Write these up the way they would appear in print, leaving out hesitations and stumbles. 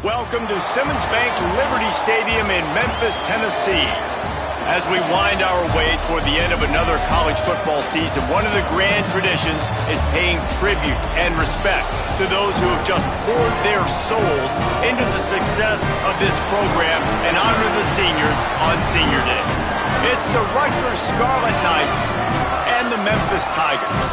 Welcome to Simmons Bank Liberty Stadium in Memphis, Tennessee. As we wind our way toward the end of another college football season, one of the grand traditions is paying tribute and respect to those who have just poured their souls into the success of this program and honor the seniors on Senior Day. It's the Rutgers Scarlet Knights and the Memphis Tigers.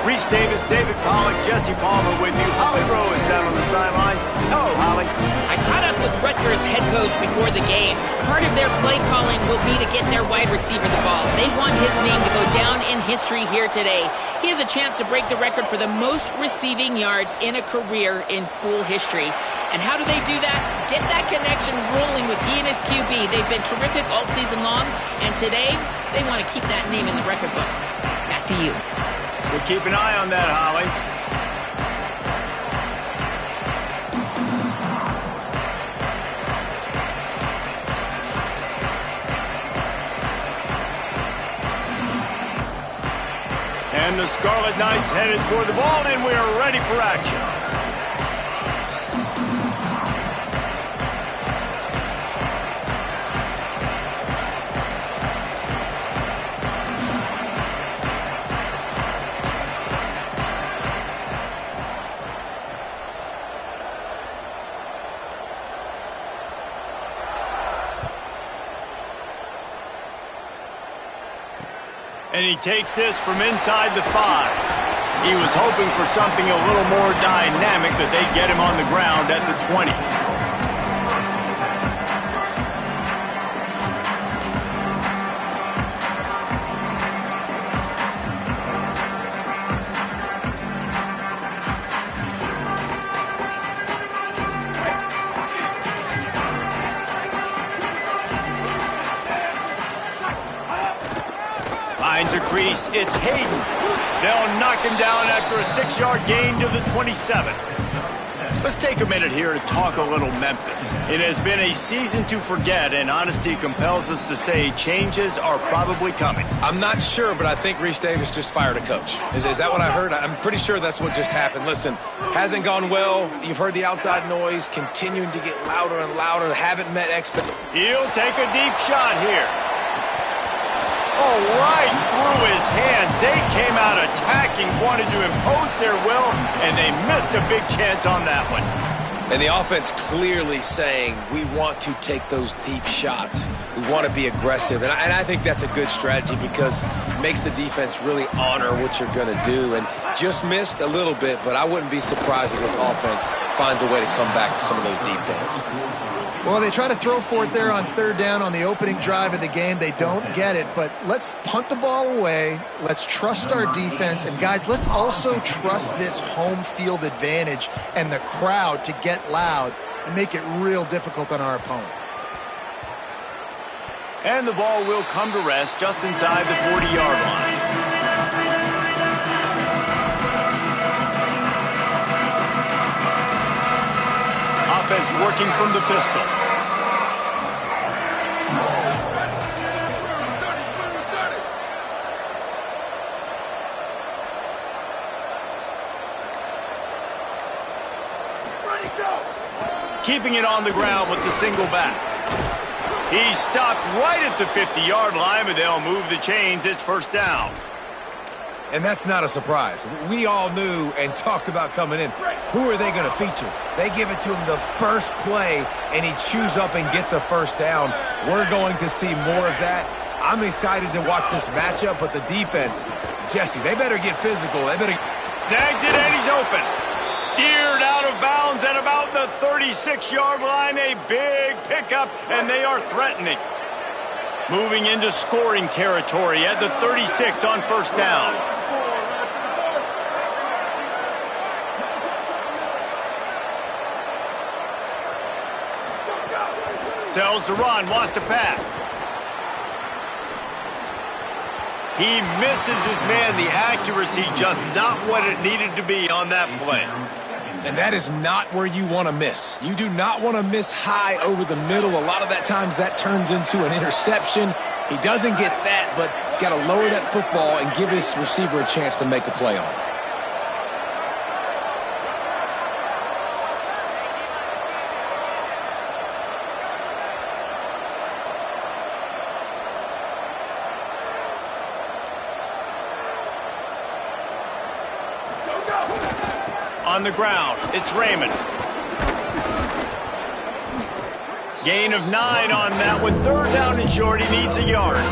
Reese Davis, David Pollack, Jesse Palmer with you. Holly Rowe is down on the sideline. Hello, Holly. I caught up with Rutgers head coach before the game. Part of their play calling will be to get their wide receiver the ball. They want his name to go down in history here today. He has a chance to break the record for the most receiving yards in a career in school history. And how do they do that? Get that connection rolling with he and his QB. They've been terrific all season long, and today they want to keep that name in the record books. Back to you. We'll keep an eye on that, Holly. And the Scarlet Knights headed toward the ball, and we are ready for action. And he takes this from inside the 5. He was hoping for something a little more dynamic, that they'd get him on the ground at the 20. Finds a crease. It's Hayden. They'll knock him down after a 6-yard gain to the 27. Let's take a minute here to talk a little Memphis. It has been a season to forget, and honesty compels us to say changes are probably coming. I'm not sure, but I think Reese Davis just fired a coach. Is that what I heard? I'm pretty sure that's what just happened. Listen, hasn't gone well. You've heard the outside noise continuing to get louder and louder. Haven't met expectations. He'll take a deep shot here. Oh, right through his hands. They came out attacking, wanted to impose their will, and they missed a big chance on that one. And the offense clearly saying, we want to take those deep shots. We want to be aggressive. And I think that's a good strategy because it makes the defense really honor what you're going to do. And just missed a little bit, but I wouldn't be surprised if this offense finds a way to come back to some of those deep balls. Well, they try to throw for it there on 3rd down on the opening drive of the game. They don't get it, but let's punt the ball away. Let's trust our defense. And, guys, let's also trust this home field advantage and the crowd to get loud and make it real difficult on our opponent. And the ball will come to rest just inside the 40-yard line. Offense working from the pistol. Keeping it on the ground with the single back. He stopped right at the 50-yard line, but they'll move the chains. It's 1st down. And that's not a surprise. We all knew and talked about coming in. Who are they going to feature? They give it to him the first play, and he chews up and gets a 1st down. We're going to see more of that. I'm excited to watch this matchup, but the defense, Jesse, they better get physical. They better... Snags it, and he's open. Steered out of bounds at about the 36-yard line. A big pickup, and they are threatening. Moving into scoring territory at the 36 on 1st down. Tells to run, wants to pass. He misses his man. The accuracy just not what it needed to be on that play. And that is not where you want to miss. You do not want to miss high over the middle. A lot of that times that turns into an interception. He doesn't get that, but he's got to lower that football and give his receiver a chance to make a play on it. On the ground, it's Raymond. Gain of 9 on that one. Third down and short. He needs a yard.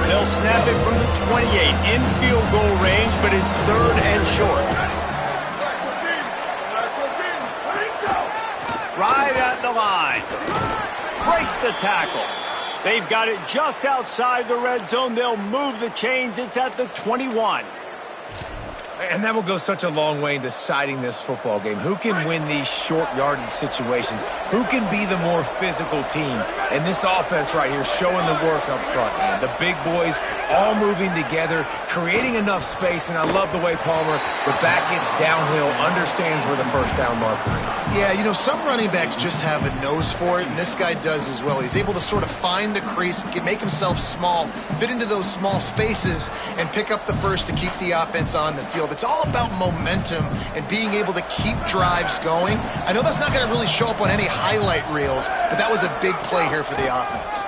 They'll snap it from the 28 in field goal range, but it's third and short. Right at the line. Breaks the tackle. They've got it just outside the red zone. They'll move the chains. It's at the 21. And that will go such a long way in deciding this football game. Who can win these short yardage situations? Who can be the more physical team? And this offense right here showing the work up front, man. The big boys all moving together, creating enough space. And I love the way Palmer, the back gets downhill, understands where the first down marker is. Yeah, you know, some running backs just have a nose for it, and this guy does as well. He's able to sort of find the crease, make himself small, fit into those small spaces, and pick up the first to keep the offense on the field. It's all about momentum and being able to keep drives going. I know that's not going to really show up on any highlight reels, but that was a big play here for the offense.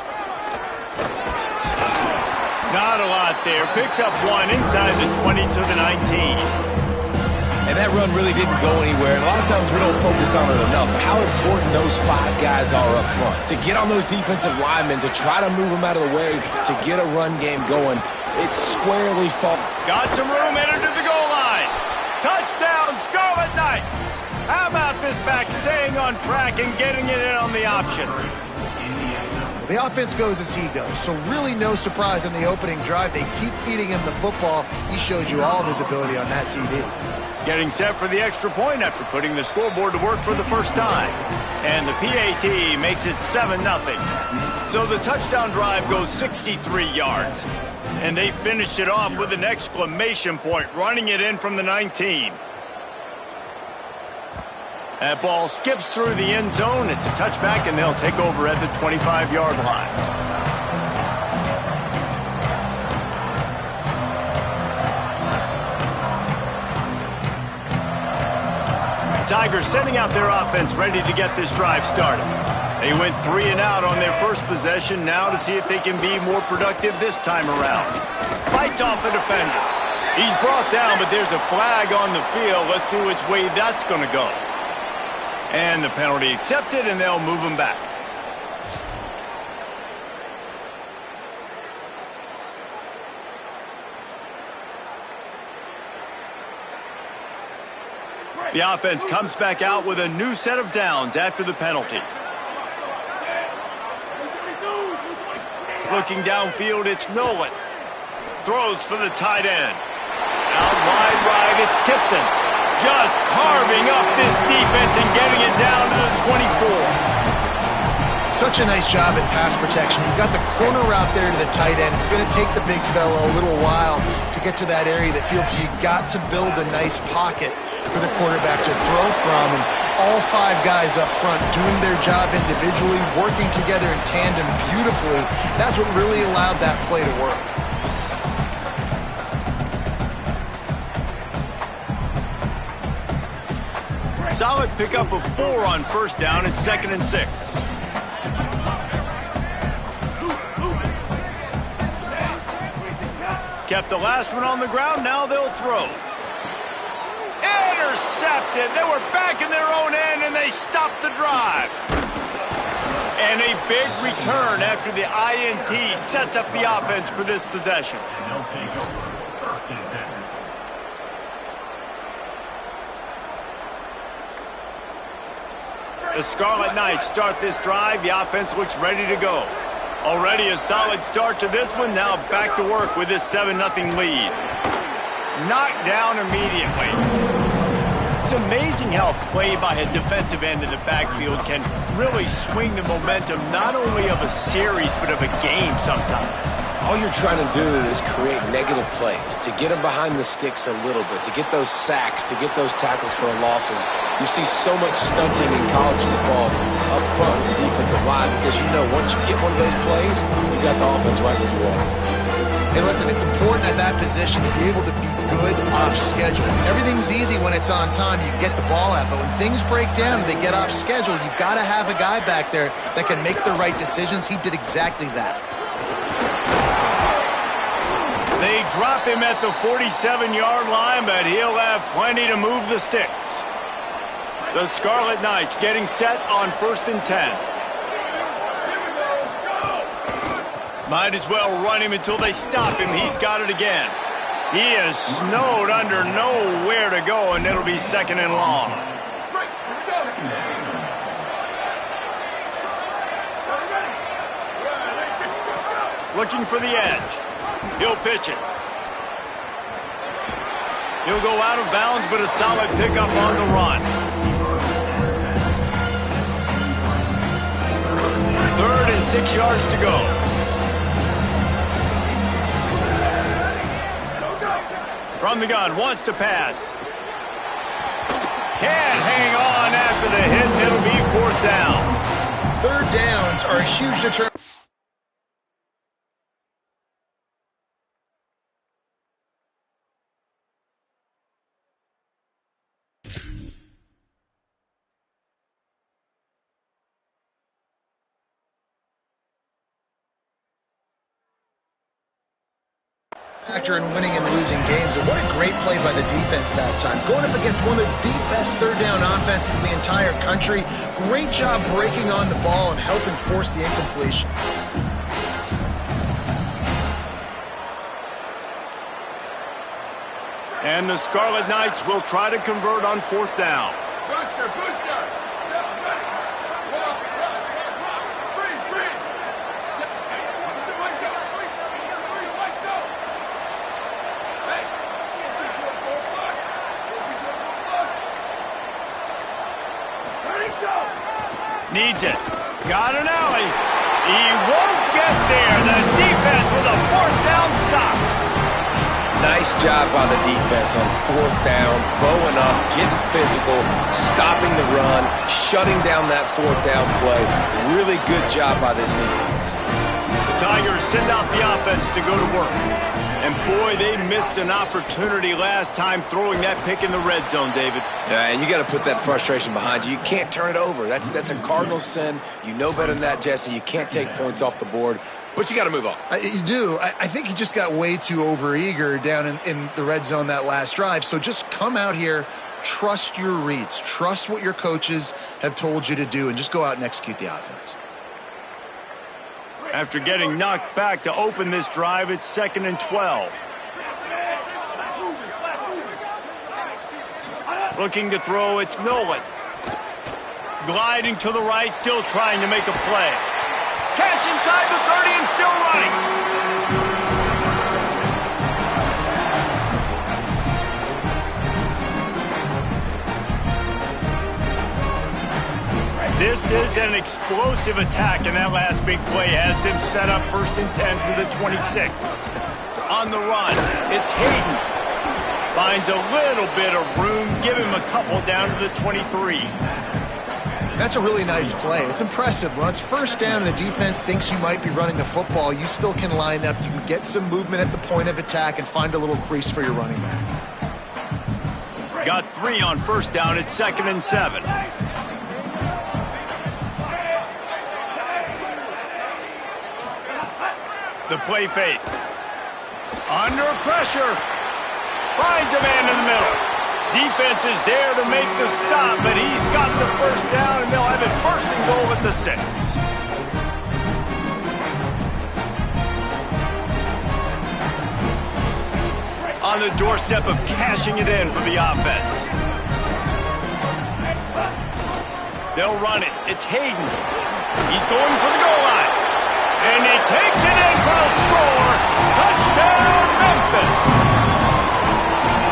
Not a lot there. Picks up 1 inside the 20 to the 19. And that run really didn't go anywhere. And a lot of times we don't focus on it enough. How important those 5 guys are up front. To get on those defensive linemen, to try to move them out of the way, to get a run game going. It's squarely fault. Got some room, entered to the goal line. Touchdown, Scarlet Knights. How about this back staying on track and getting it in on the option? The offense goes as he goes, so really no surprise in the opening drive. They keep feeding him the football. He showed you all of his ability on that TD. Getting set for the extra point after putting the scoreboard to work for the first time. And the PAT makes it 7-0. So the touchdown drive goes 63 yards. And they finished it off with an exclamation point, running it in from the 19. That ball skips through the end zone. It's a touchback, and they'll take over at the 25-yard line. The Tigers sending out their offense ready to get this drive started. They went 3 and out on their first possession, now to see if they can be more productive this time around. Fights off a defender. He's brought down, but there's a flag on the field. Let's see which way that's going to go. And the penalty accepted, and they'll move him back. The offense comes back out with a new set of downs after the penalty. Looking downfield, it's Nolan. Throws for the tight end. Out wide right, it's Tipton. Just carving up this defense and getting it down to the 24. Such a nice job in pass protection. You've got the corner route there to the tight end. It's going to take the big fella a little while to get to that area of the field, so you've got to build a nice pocket for the quarterback to throw from. And all 5 guys up front doing their job individually, working together in tandem beautifully. That's what really allowed that play to work. Solid pickup of 4 on first down. It's 2nd and 6. Kept the last one on the ground. Now they'll throw. Intercepted. They were back in their own end, and they stopped the drive. And a big return after the INT sets up the offense for this possession. The Scarlet Knights start this drive. The offense looks ready to go. Already a solid start to this one. Now back to work with this 7-0 lead. Knocked down immediately. It's amazing how play by a defensive end in the backfield can really swing the momentum not only of a series but of a game sometimes. All you're trying to do is create negative plays, to get them behind the sticks a little bit, to get those sacks, to get those tackles for losses. You see so much stunting in college football up front with the defensive line because you know once you get one of those plays, you got the offense right where you are. Hey, listen, it's important at that position to be able to be good off schedule. Everything's easy when it's on time. You get the ball out, but when things break down, they get off schedule. You've got to have a guy back there that can make the right decisions. He did exactly that. They drop him at the 47-yard line, but he'll have plenty to move the sticks. The Scarlet Knights getting set on 1st and 10. Might as well run him until they stop him. He's got it again. He is snowed under, nowhere to go, and it'll be 2nd and long. Looking for the edge. He'll pitch it. He'll go out of bounds, but a solid pickup on the run. 3rd and 6 yards to go. From the gun, wants to pass. Can't hang on after the hit, and it'll be 4th down. 3rd downs are a huge determinant. Factor in winning and losing games, and what a great play by the defense that time. Going up against one of the best 3rd down offenses in the entire country. Great job breaking on the ball and helping force the incompletion. And the Scarlet Knights will try to convert on 4th down. Booster, booster! Needs it. Got an alley. He won't get there. The defense with a 4th down stop. Nice job by the defense on 4th down, bowing up, getting physical, stopping the run, shutting down that 4th down play. Really good job by this defense. The Tigers send out the offense to go to work. And boy, they missed an opportunity last time throwing that pick in the red zone, David. Yeah, and you got to put that frustration behind you. You can't turn it over. That's a cardinal sin. You know better than that, Jesse. You can't take points off the board, but you got to move on. You do. I think he just got way too overeager down in the red zone that last drive. So just come out here, trust your reads, trust what your coaches have told you to do, and just go out and execute the offense. After getting knocked back to open this drive, it's 2nd and 12. Looking to throw, it's Nolan. Gliding to the right, still trying to make a play. Catch inside the 30 and still running. This is an explosive attack, and that last big play has them set up 1st and 10 from the 26. On the run, it's Hayden. Finds a little bit of room, give him a couple down to the 23. That's a really nice play. It's impressive. When it's 1st down and the defense thinks you might be running the football, you still can line up. You can get some movement at the point of attack and find a little crease for your running back. Got 3 on 1st down. It's 2nd and 7. The play fake. Under pressure. Finds a man in the middle. Defense is there to make the stop, but he's got the 1st down, and they'll have it 1st and goal at the 6. On the doorstep of cashing it in for the offense. They'll run it. It's Hayden. He's going for the goal line. And he takes it in for a score. Touchdown, Memphis.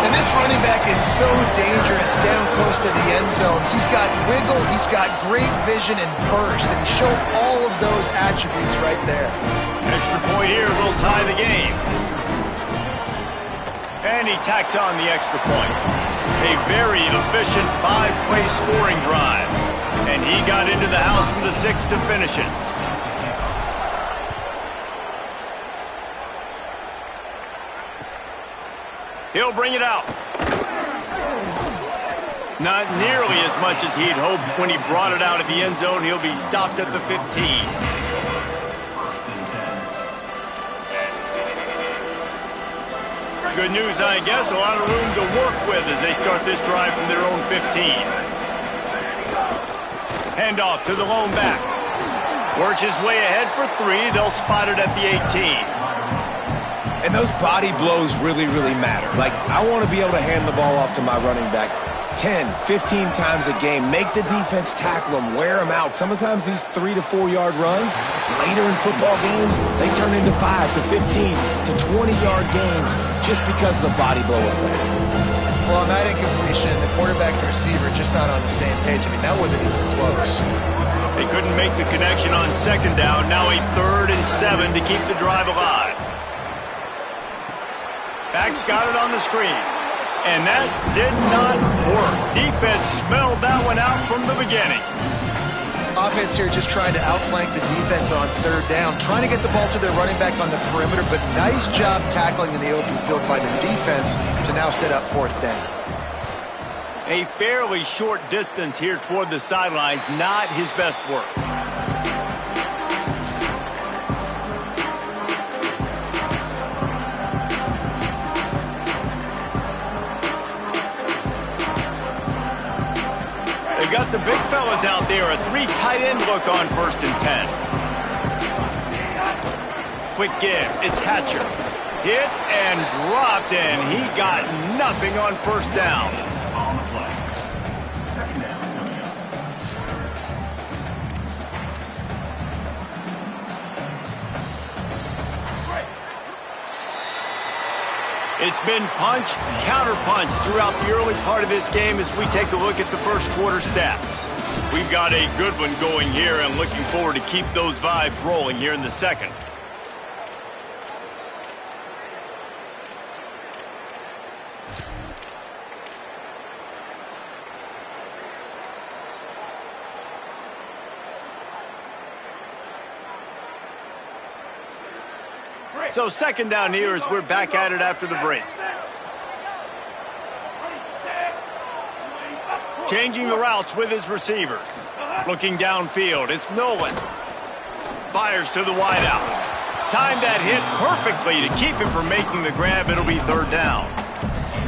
And this running back is so dangerous down close to the end zone. He's got wiggle, he's got great vision and burst, and he showed all of those attributes right there. Extra point here will tie the game. And he tacks on the extra point. A very efficient 5-play scoring drive. And he got into the house from the 6 to finish it. He'll bring it out. Not nearly as much as he'd hoped when he brought it out at the end zone. He'll be stopped at the 15. Good news, I guess. A lot of room to work with as they start this drive from their own 15. Handoff to the lone back. Works his way ahead for 3. They'll spot it at the 18. And those body blows really, really matter. Like, I want to be able to hand the ball off to my running back 10, 15 times a game. Make the defense tackle them, wear them out. Sometimes these 3 to 4 yard runs, later in football games, they turn into 5 to 15 to 20-yard games just because of the body blow effect. Well, on that incompletion, the quarterback and receiver just not on the same page. I mean, that wasn't even close. They couldn't make the connection on second down. Now a 3rd and 7 to keep the drive alive. Back's got it on the screen. And that did not work. Defense smelled that one out from the beginning. Offense here just trying to outflank the defense on 3rd down, trying to get the ball to their running back on the perimeter, but nice job tackling in the open field by the defense to now set up 4th down. A fairly short distance here toward the sidelines, not his best work. They got the big fellas out there, a 3 tight end look on 1st and 10. Quick give, it's Hatcher. Hit and dropped, and he got nothing on 1st down. It's been punch, counter-punch throughout the early part of this game as we take a look at the first quarter stats. We've got a good one going here and looking forward to keep those vibes rolling here in the second. So 2nd down here as we're back at it after the break. Changing the routes with his receivers. Looking downfield, it's Nolan. Fires to the wideout. Timed that hit perfectly to keep him from making the grab. It'll be 3rd down.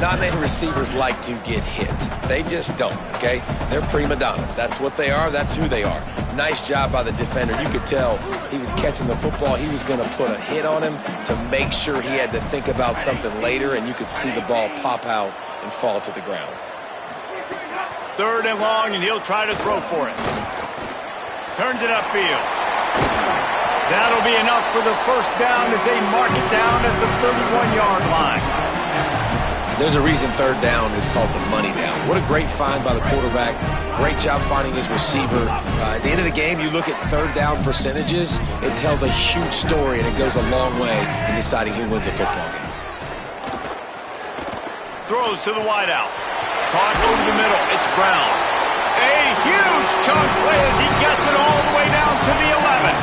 Not many receivers like to get hit. They just don't, okay? They're prima donnas. That's what they are. That's who they are. Nice job by the defender. You could tell he was catching the football. He was going to put a hit on him to make sure he had to think about something later, and you could see the ball pop out and fall to the ground. 3rd and long, and he'll try to throw for it. Turns it upfield. That'll be enough for the 1st down as they mark it down at the 31-yard line. There's a reason 3rd down is called the money down. What a great find by the quarterback. Great job finding his receiver. At the end of the game, you look at 3rd down percentages. It tells a huge story, and it goes a long way in deciding who wins a football game. Throws to the wideout. Caught over the middle. It's Brown. A huge chunk play as he gets it all the way down to the 11.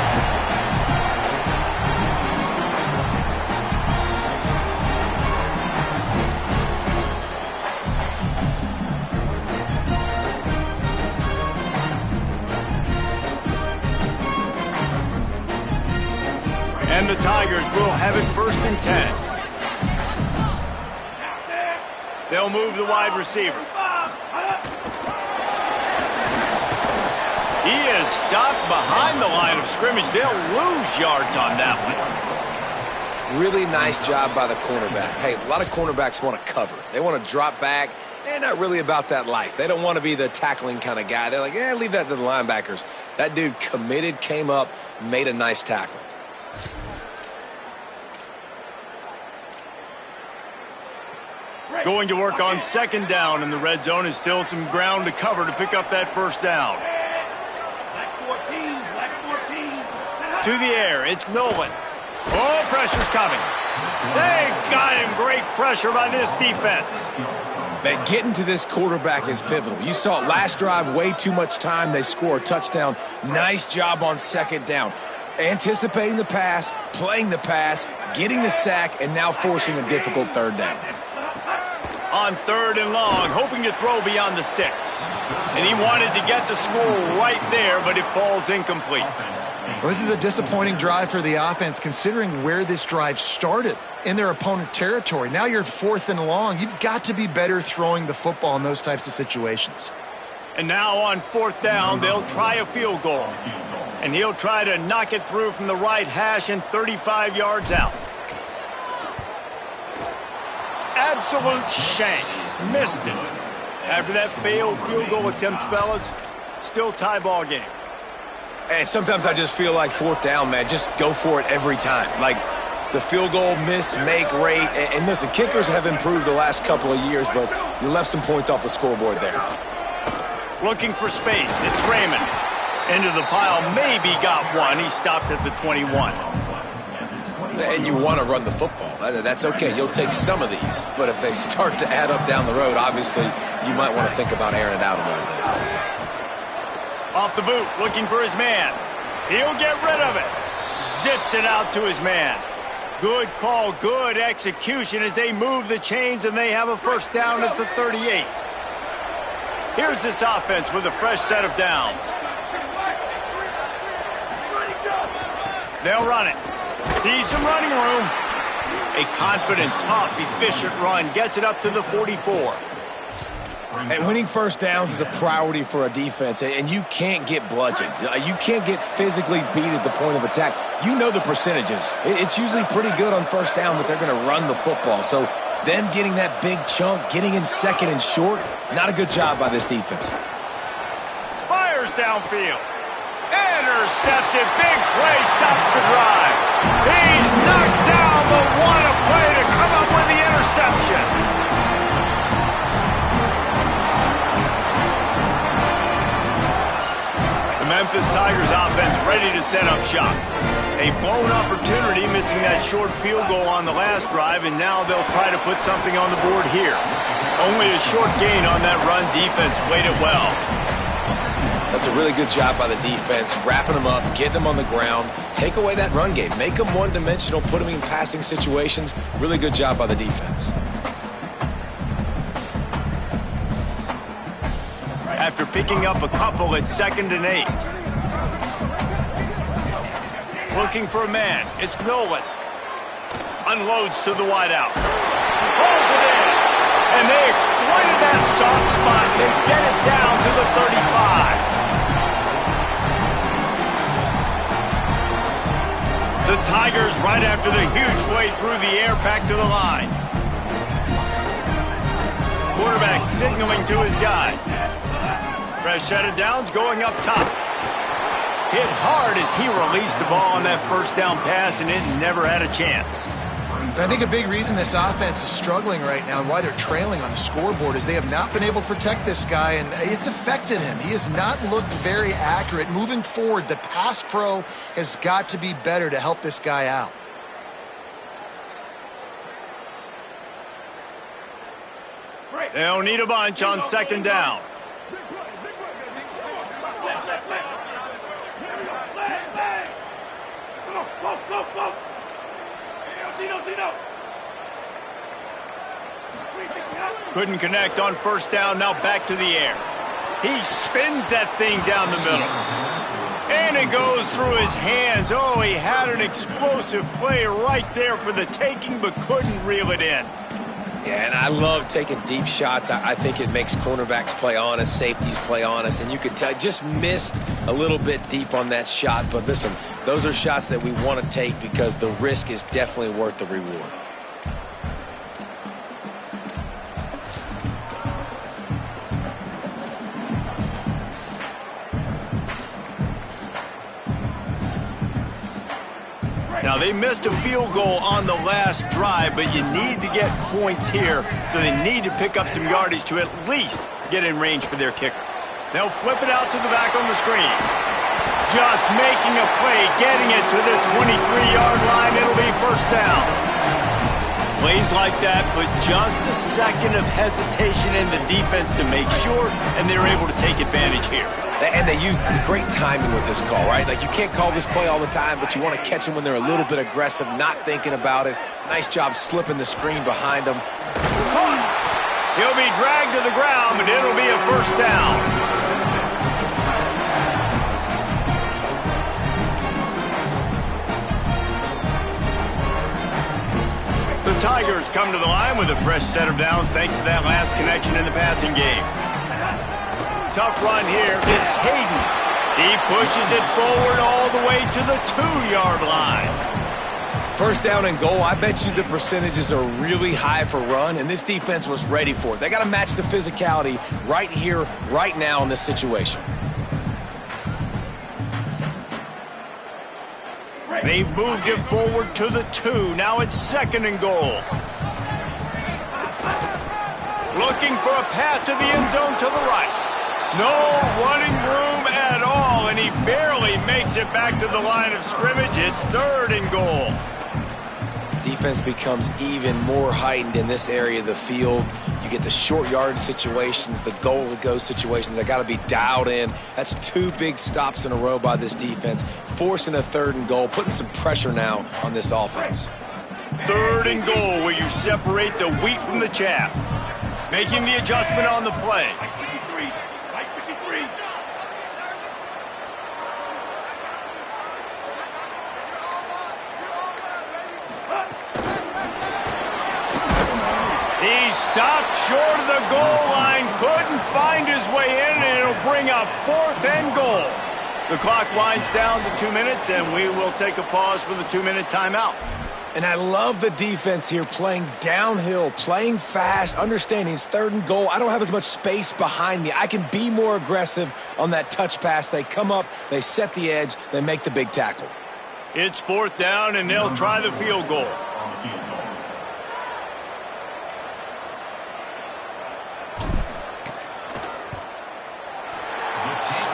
And the Tigers will have it 1st and 10. They'll move the wide receiver. He is stopped behind the line of scrimmage. They'll lose yards on that one. Really nice job by the cornerback. Hey, a lot of cornerbacks want to cover. They want to drop back. They're not really about that life. They don't want to be the tackling kind of guy. They're like, leave that to the linebackers. That dude committed, came up, made a nice tackle. Going to work on 2nd down, and the red zone is still some ground to cover to pick up that 1st down. To the air, it's Nolan. Oh, pressure's coming. They got him. Great pressure by this defense. Man, getting to this quarterback is pivotal. You saw it last drive, way too much time. They score a touchdown. Nice job on 2nd down. Anticipating the pass, playing the pass, getting the sack, and now forcing a difficult 3rd down. On 3rd and long, hoping to throw beyond the sticks. And he wanted to get the score right there, but it falls incomplete. Well, this is a disappointing drive for the offense considering where this drive started in their opponent territory. Now you're 4th and long. You've got to be better throwing the football in those types of situations. And now on 4th down, they'll try a field goal. And he'll try to knock it through from the right hash and 35 yards out. Absolute shank. Missed it. After that failed field goal attempt, fellas, still tie ball game. And sometimes I just feel like 4th down, man, just go for it every time. Like the field goal miss-make rate. And listen, kickers have improved the last couple of years, but you left some points off the scoreboard there. Looking for space. It's Raymond. Into the pile. Maybe got one. He stopped at the 21. And you want to run the football. That's okay. You'll take some of these. But if they start to add up down the road, obviously, you might want to think about airing it out a little bit. Off the boot, looking for his man. He'll get rid of it. Zips it out to his man. Good call, good execution as they move the chains and they have a 1st down at the 38. Here's this offense with a fresh set of downs. They'll run it. See some running room. A confident, tough, efficient run gets it up to the 44. And winning 1st downs is a priority for a defense, and you can't get bludgeoned. You can't get physically beat at the point of attack. You know the percentages. It's usually pretty good on 1st down that they're going to run the football. So them getting that big chunk, getting in 2nd and short, not a good job by this defense. Fires downfield. Intercepted. Big play stops the drive. He's knocked down, but what a play to come up with the interception. The Memphis Tigers offense ready to set up shop. A blown opportunity, missing that short field goal on the last drive, and now they'll try to put something on the board here. Only a short gain on that run. Defense played it well. That's a really good job by the defense, wrapping them up, getting them on the ground. Take away that run game. Make them one-dimensional, put them in passing situations. Really good job by the defense. After picking up a couple at 2nd and 8. Looking for a man. It's Nolan. Unloads to the wideout. Pulls it in. And they exploited that soft spot. They get it down to the 35. The Tigers right after the huge play through the air back to the line. Quarterback signaling to his guys. Fresh set of downs going up top. Hit hard as he released the ball on that 1st down pass, and it never had a chance. I think a big reason this offense is struggling right now and why they're trailing on the scoreboard is they have not been able to protect this guy, and it's affected him. He has not looked very accurate. Moving forward, the pass pro has got to be better to help this guy out. They'll need a bunch on 2nd down. Couldn't connect on 1st down, now back to the air. He spins that thing down the middle. And it goes through his hands. Oh, he had an explosive play right there for the taking, but couldn't reel it in. Yeah, and I love taking deep shots. I think it makes cornerbacks play honest, safeties play honest, and you could tell just missed a little bit deep on that shot. But listen, those are shots that we want to take because the risk is definitely worth the reward. Now, they missed a field goal on the last drive, but you need to get points here, so they need to pick up some yardage to at least get in range for their kicker. They'll flip it out to the back on the screen. Just making a play, getting it to the 23-yard line. It'll be 1st down. Plays like that, but just a second of hesitation in the defense to make sure, and they're able to take advantage here. And they use great timing with this call, right? Like, you can't call this play all the time, but you want to catch them when they're a little bit aggressive, not thinking about it. Nice job slipping the screen behind them. Caught. He'll be dragged to the ground, but it'll be a 1st down. The Tigers come to the line with a fresh set of downs thanks to that last connection in the passing game. Tough run here. It's Hayden. He pushes it forward all the way to the 2-yard line. First down and goal, I bet you the percentages are really high for run, and this defense was ready for it. They got to match the physicality right here, right now in this situation. They've moved it forward to the 2. Now it's 2nd and goal. Looking for a path to the end zone to the right. No running room at all, and he barely makes it back to the line of scrimmage. It's 3rd and goal. Defense becomes even more heightened in this area of the field. You get the short yardage situations, the goal-to-go situations. They got to be dialed in. That's 2 big stops in a row by this defense, forcing a 3rd and goal, putting some pressure now on this offense. 3rd and goal, where you separate the wheat from the chaff. Making the adjustment on the play. He stopped short of the goal line, couldn't find his way in, and it'll bring up 4th and goal. The clock winds down to 2 minutes, and we will take a pause for the 2-minute timeout. And I love the defense here, playing downhill, playing fast, understanding it's 3rd and goal. I don't have as much space behind me. I can be more aggressive on that touch pass. They come up, they set the edge, they make the big tackle. It's 4th down, and they'll try the field goal.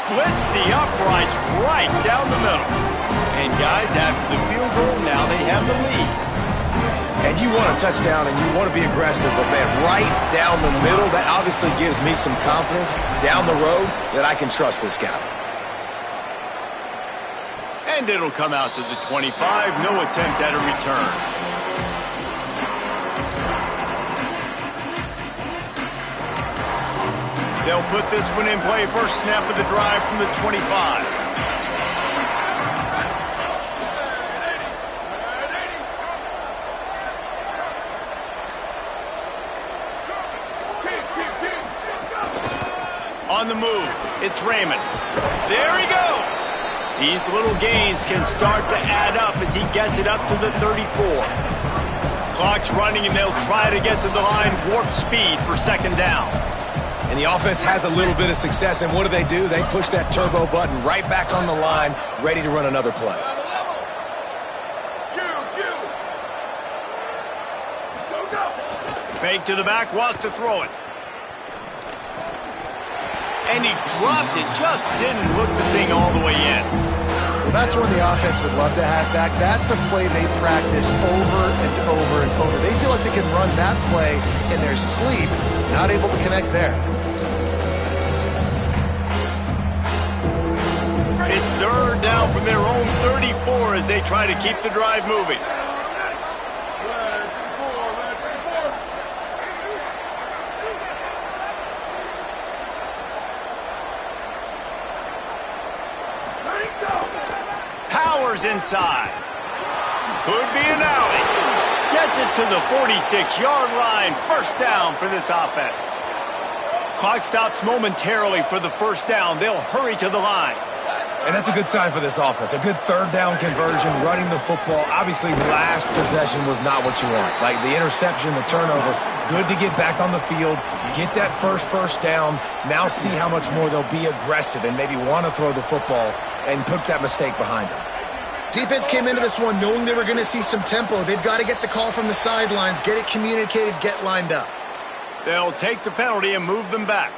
Splits the uprights right down the middle. And guys, after the field goal, now they have the lead. And you want a touchdown and you want to be aggressive, but man, right down the middle, that obviously gives me some confidence down the road that I can trust this guy. And it'll come out to the 25, no attempt at a return. They'll put this one in play. First snap of the drive from the 25. On the move, it's Raymond. There he goes. These little gains can start to add up as he gets it up to the 34. Clock's running, and they'll try to get to the line warp speed for 2nd down. And the offense has a little bit of success, and what do? They push that turbo button right back on the line, ready to run another play. Fake to the back, wants to throw it. And he dropped it, just didn't hook the thing all the way in. Well, that's one the offense would love to have back. That's a play they practice over and over and over. They feel like they can run that play in their sleep, not able to connect there. It's 3rd down from their own 34 as they try to keep the drive moving. Powers inside. Could be an alley. Gets it to the 46-yard line. 1st down for this offense. Clock stops momentarily for the 1st down. They'll hurry to the line. And that's a good sign for this offense. A good 3rd down conversion, running the football. Obviously, last possession was not what you want. Like the interception, the turnover. Good to get back on the field, get that first down. Now see how much more they'll be aggressive and maybe want to throw the football and put that mistake behind them. Defense came into this one knowing they were going to see some tempo. They've got to get the call from the sidelines, get it communicated, get lined up. They'll take the penalty and move them back.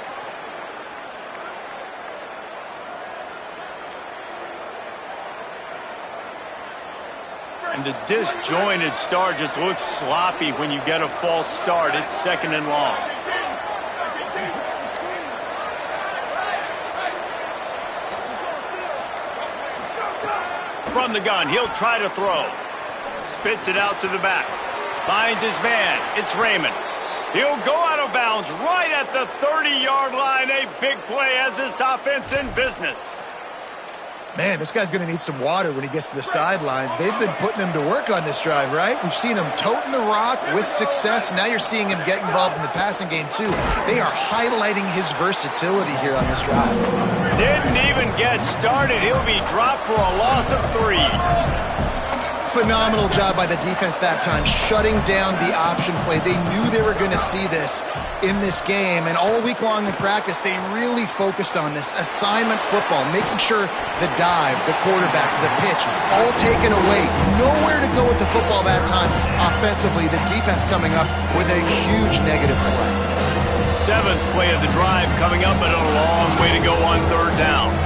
And the disjointed start just looks sloppy when you get a false start. It's 2nd and long. From the gun, he'll try to throw. Spits it out to the back. Finds his man. It's Raymond. He'll go out of bounds right at the 30-yard line. A big play as this offense in business. Man, this guy's going to need some water when he gets to the sidelines. They've been putting him to work on this drive, right? We've seen him toting the rock with success. Now you're seeing him get involved in the passing game, too. They are highlighting his versatility here on this drive. Didn't even get started. He'll be dropped for a loss of 3. Phenomenal job by the defense that time, shutting down the option play. They knew they were going to see this in this game, and all week long in practice, they really focused on this assignment football, making sure the dive, the quarterback, the pitch, all taken away. Nowhere to go with the football that time offensively. The defense coming up with a huge negative play. 7th play of the drive coming up, but a long way to go on 3rd down.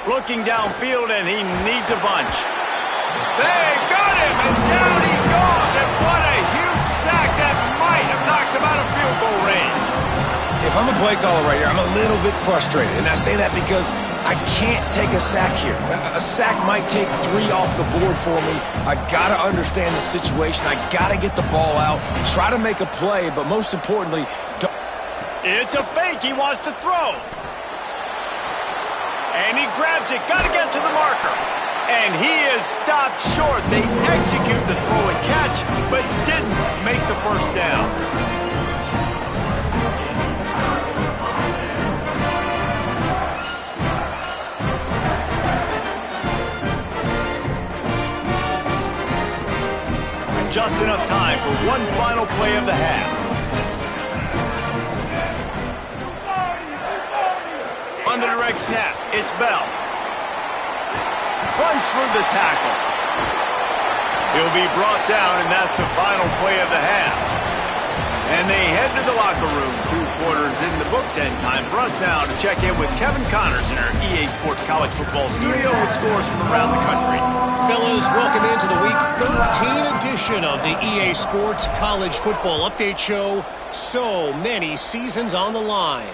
Looking downfield, and he needs a bunch. They got him, and down he goes, and what a huge sack that might have knocked him out of field goal range. If I'm a play caller right here, I'm a little bit frustrated, and I say that because I can't take a sack here. A sack might take 3 off the board for me. I got to understand the situation. I got to get the ball out, try to make a play, but most importantly, it's a fake. He wants to throw. And he grabs it. Got to get to the marker. And he is stopped short. They execute the throw and catch, but didn't make the first down. Just enough time for one final play of the half. On the direct snap, it's Bell. Runs through the tackle. He'll be brought down, and that's the final play of the half. And they head to the locker room. 2 quarters in the books, and time for us now to check in with Kevin Connors in our EA Sports College Football studio with scores from around the country. Fellas, welcome into the Week 13 edition of the EA Sports College Football Update Show. So many seasons on the line.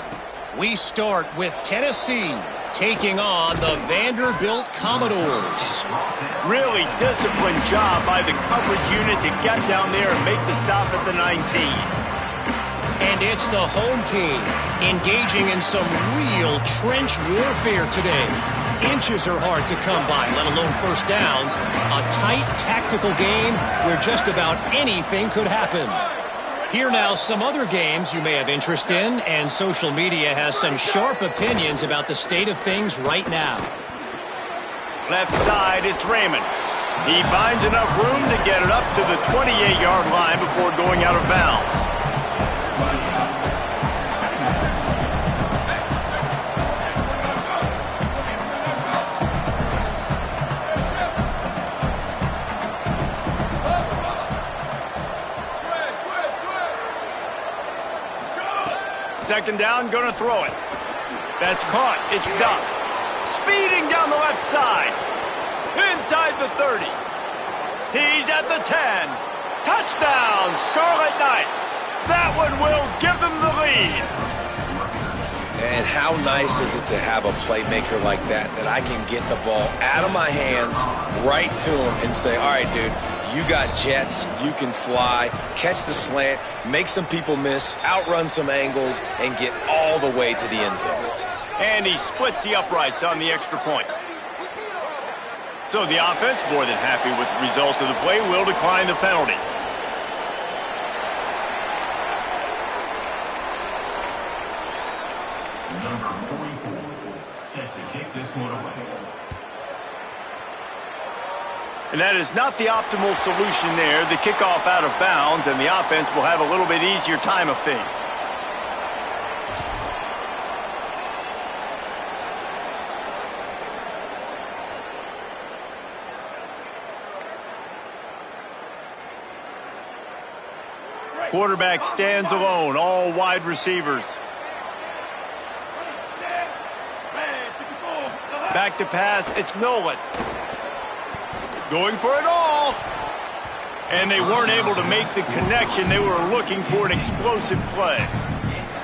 We start with Tennessee taking on the Vanderbilt Commodores. Really disciplined job by the coverage unit to get down there and make the stop at the 19. And it's the home team engaging in some real trench warfare today. Inches are hard to come by, let alone first downs. A tight tactical game where just about anything could happen. Here now some other games you may have interest in, and social media has some sharp opinions about the state of things right now. Left side, it's Raymond. He finds enough room to get it up to the 28-yard line before going out of bounds. Second down, gonna throw it. That's caught. It's Duff. Speeding down the left side. Inside the 30. He's at the 10. Touchdown, Scarlet Knights. That one will give them the lead. And how nice is it to have a playmaker like that I can get the ball out of my hands right to him and say, all right, dude, you got jets, you can fly, catch the slant, make some people miss, outrun some angles, and get all the way to the end zone. And he splits the uprights on the extra point. So the offense, more than happy with the result of the play, will decline the penalty. Number 44, set to kick this one away. And that is not the optimal solution there. The kickoff out of bounds, and the offense will have a little bit easier time of things. Quarterback stands alone, all wide receivers. Back to pass, it's Nolan. Going for it all. And they weren't able to make the connection. They were looking for an explosive play.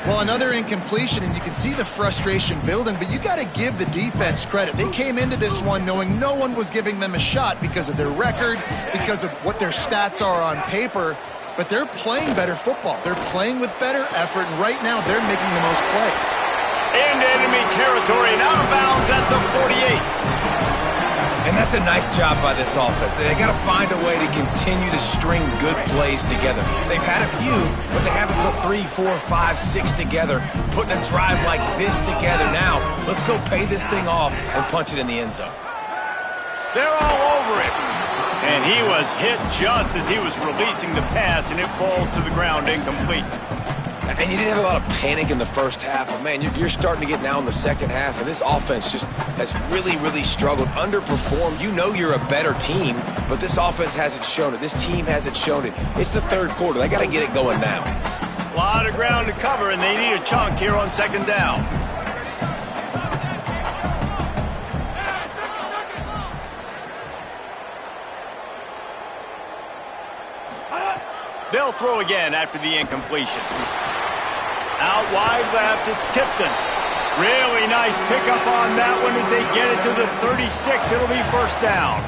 Well, another incompletion, and you can see the frustration building, but you got to give the defense credit. They came into this one knowing no one was giving them a shot because of their record, because of what their stats are on paper. but they're playing better football. They're playing with better effort, and right now they're making the most plays. Into enemy territory and out of bounds at the 48. And that's a nice job by this offense. They got to find a way to continue to string good plays together. They've had a few, but they haven't put 3, 4, 5, 6 together, putting a drive like this together. Now, let's go pay this thing off and punch it in the end zone. They're all over it. And he was hit just as he was releasing the pass, and it falls to the ground incomplete. And you didn't have a lot of panic in the first half, but man, you're starting to get now in the second half, and this offense just has really, really struggled, underperformed. You know you're a better team, but this offense hasn't shown it. This team hasn't shown it. It's the third quarter. They got to get it going now. A lot of ground to cover, and they need a chunk here on second down. They'll throw again after the incompletion. Out wide left, it's Tipton. Really nice pickup on that one as they get it to the 36. It'll be first down.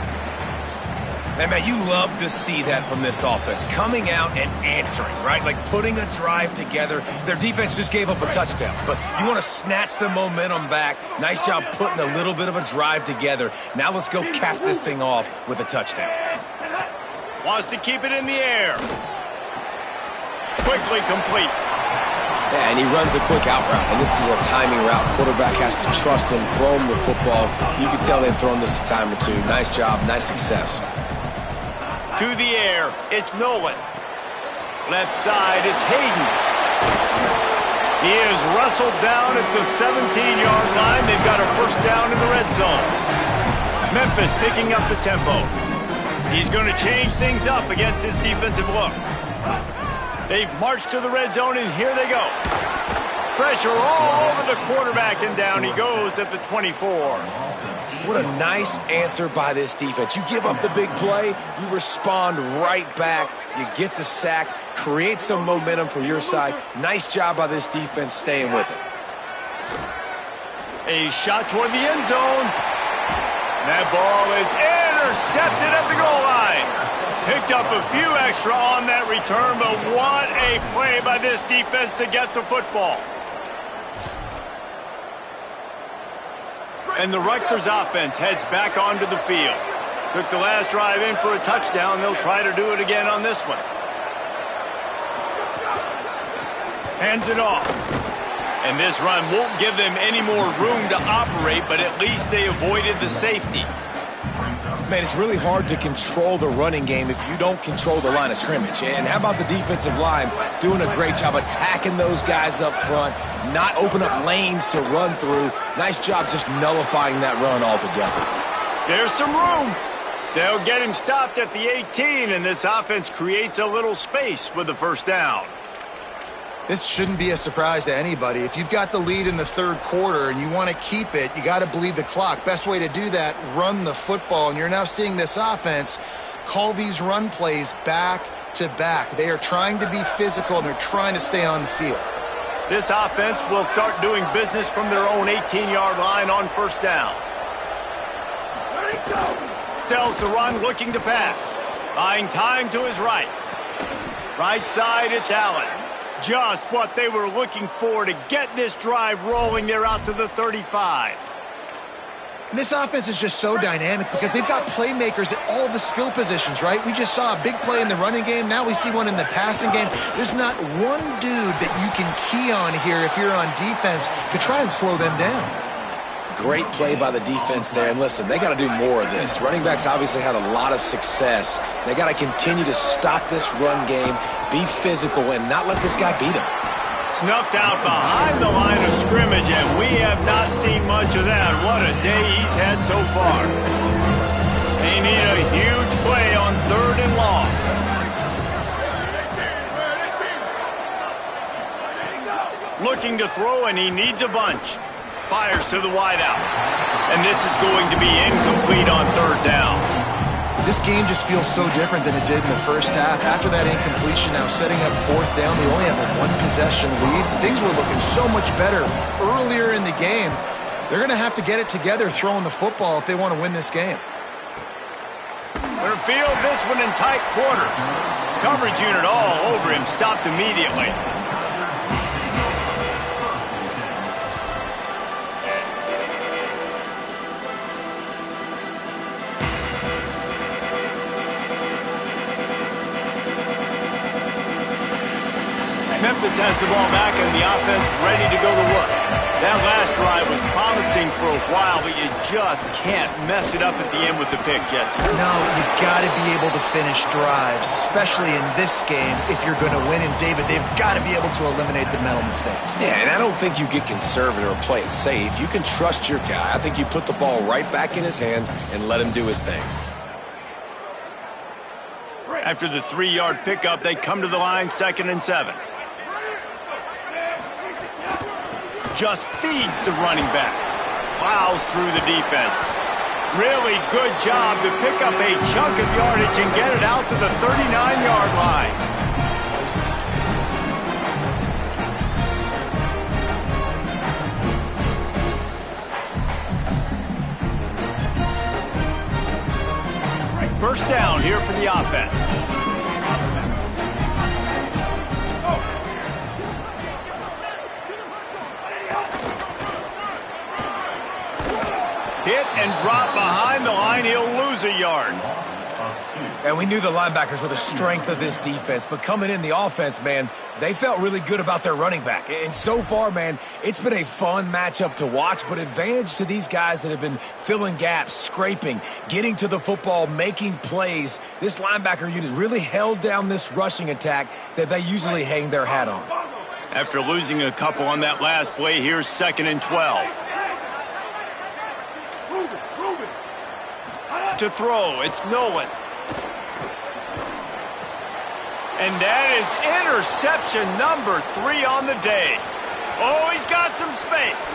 And man, you love to see that from this offense. Coming out and answering, right? Like putting a drive together. Their defense just gave up a touchdown, but you want to snatch the momentum back. Nice job putting a little bit of a drive together. Now let's go cap this thing off with a touchdown. Wants to keep it in the air. Quickly complete. Yeah, and he runs a quick out route, and this is a timing route. Quarterback has to trust him, throw him the football. You can tell they've thrown this a time or two. Nice job, nice success. To the air, it's Nolan. Left side, it's Hayden. He is wrestled down at the 17-yard line. They've got a first down in the red zone. Memphis picking up the tempo. He's going to change things up against this defensive look. They've marched to the red zone, and here they go. Pressure all over the quarterback, and down he goes at the 24. What a nice answer by this defense. You give up the big play, you respond right back, you get the sack, create some momentum for your side. Nice job by this defense staying with it. A shot toward the end zone. That ball is intercepted at the goal line. Picked up a few extra on that return, but what a play by this defense to get the football. And the Rutgers offense heads back onto the field. Took the last drive in for a touchdown. They'll try to do it again on this one. Hands it off. And this run won't give them any more room to operate, but at least they avoided the safety. Man, it's really hard to control the running game if you don't control the line of scrimmage. And how about the defensive line doing a great job attacking those guys up front, not open up lanes to run through. Nice job just nullifying that run altogether. There's some room. They'll get him stopped at the 18, and this offense creates a little space with the first down. This shouldn't be a surprise to anybody. If you've got the lead in the third quarter and you want to keep it, you got to bleed the clock. Best way to do that, run the football. And you're now seeing this offense call these run plays back to back. They are trying to be physical, and they're trying to stay on the field. This offense will start doing business from their own 18-yard line on first down. Sells to run, looking to pass. Buying time to his right. Right side, it's Allen. Just what they were looking for to get this drive rolling. They're out to the 35. And this offense is just so dynamic because they've got playmakers at all the skill positions, right? We just saw a big play in the running game. Now we see one in the passing game. There's not one dude that you can key on here if you're on defense to try and slow them down. Great play by the defense there. And listen, they got to do more of this. Running backs obviously had a lot of success. They got to continue to stop this run game, be physical, and not let this guy beat him. Snuffed out behind the line of scrimmage, and we have not seen much of that. What a day he's had so far. They need a huge play on third and long. Looking to throw, and he needs a bunch. Fires to the wideout. And this is going to be incomplete on third down. This game just feels so different than it did in the first half. After that incompletion, now setting up fourth down, they only have a one-possession lead. Things were looking so much better earlier in the game. They're going to have to get it together throwing the football if they want to win this game. Gonna field this one in tight quarters. Coverage unit all over him, stopped immediately. Memphis has the ball back and the offense ready to go to work. That last drive was promising for a while, but you just can't mess it up at the end with the pick, Jesse. No, you got to be able to finish drives, especially in this game. If you're going to win, and David, they've got to be able to eliminate the mental mistakes. Yeah, and I don't think you get conservative or play it safe. You can trust your guy. I think you put the ball right back in his hands and let him do his thing. After the 3-yard pickup, they come to the line, 2nd and 7. Just feeds the running back. Plows through the defense. Really good job to pick up a chunk of yardage and get it out to the 39-yard line. First down here for the offense. Hit and drop behind the line. He'll lose a yard. And we knew the linebackers were the strength of this defense, but coming in the offense, man, they felt really good about their running back. And so far, man, it's been a fun matchup to watch, but advantage to these guys that have been filling gaps, scraping, getting to the football, making plays. This linebacker unit really held down this rushing attack that they usually hang their hat on. After losing a couple on that last play, here's 2nd and 12. To throw, it's Nolan. And that is interception number 3 on the day. Oh, he's got some space.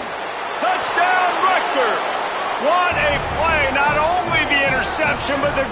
Touchdown, Rutgers. What a play. Not only the interception, but the